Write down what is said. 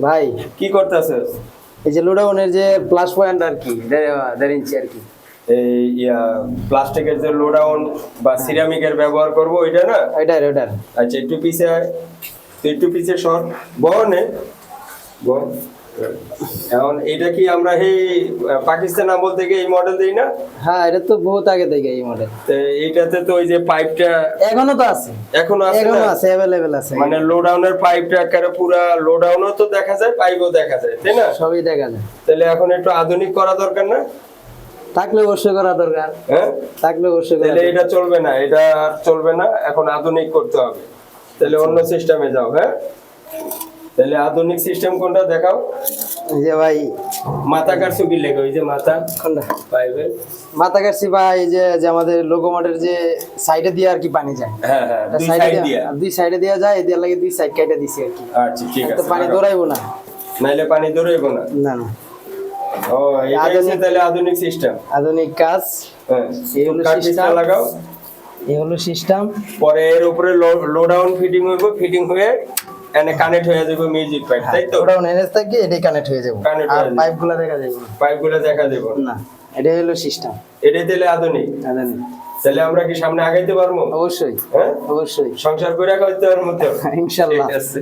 ভাই কি করতেছস? এই যে লোডাউনের যে প্লাস পয়েন্ট আর কি 1.5 ইঞ্চি আর কি এই প্লাস্টিকের যে লোডাউন বা সিরামিকের ব্যবহার করব ওইটা না? ওইটার আচ্ছা একটু পিছে আয়, তুই একটু পিছে সর, বহনে বহ। এখন এটা কি আমরা এই পাকিস্তান আমল থেকে এই মডেল দিই না? হ্যাঁ, এটা তো বহুত আগে থেকে এই মডেল। তো এইটাতে তো ওই যে পাইপটা এখনো তো আছে, এখনো আছে এখনো না? আছে, अवेलेबल আছে। মানে লোডাউনের পাইপটা একেবারে পুরা লোডাউনও তো দেখা যায়, পাইপও দেখা যায়, তাই না? সবই দেখা যায়। তাহলে এখন একটু আধুনিক করা দরকার না? থাকলে অবশ্যই করা দরকার, হ্যাঁ, থাকলে অবশ্যই করা তাহলে দরকার। এটা চলবে না, এটা আর চলবে না, এখন আধুনিক করতে হবে। তাহলে অন্য সিস্টেমে যাও। হ্যাঁ, তাহলে আধুনিক সিস্টেম কোনটা দেখাও? এই যে ভাই মাথা কাটছো কি লেগে? ওই যে মাথা কোনটা পাইবে। মাথা কাটছি ভাই, এই যে যে আমাদের লোকোমোটের যে সাইডে দিয়ে আর কি পানি যায়, হ্যাঁ হ্যাঁ, দুই সাইডে সাইড দিয়া। দুই সাইডে দেওয়া যায়, এদের লাগে দুই সাইড কেটে দিছি আর কি। আচ্ছা ঠিক তো আছে, পানি লাগাও। দৌড়াইবো না। নাইলে পানি দৌড়াইবো না। না না, ও এটা হচ্ছে তাহলে আধুনিক সিস্টেম। আধুনিক কাজ। হ্যাঁ, এই হলো কাট পিসটা system। লাগাও। এই হলো সিস্টেম। পরে এর উপরে লোডাউন ফিটিং হইব, ফিটিং হয়ে এনে কানেক্ট হয়ে যাবে মিউজিক পাইপ, তাই তো? ওটা এনএস থেকে এটাই কানেক্ট হয়ে যাবে, Connect আর হয়ে যাবে। পাইপগুলো দেখা যাবে না। পাইপগুলো দেখা দেব না, এটাই হলো সিস্টেম। এটাই তাহলে আধুনিক। আধুনিক তাহলে আমরা কি সামনে আগাইতে পারবো? অবশ্যই, হ্যাঁ, অবশ্যই সংসার করে খাইতে পারবো তো? ইনশাল্লাহ। ঠিক আছে।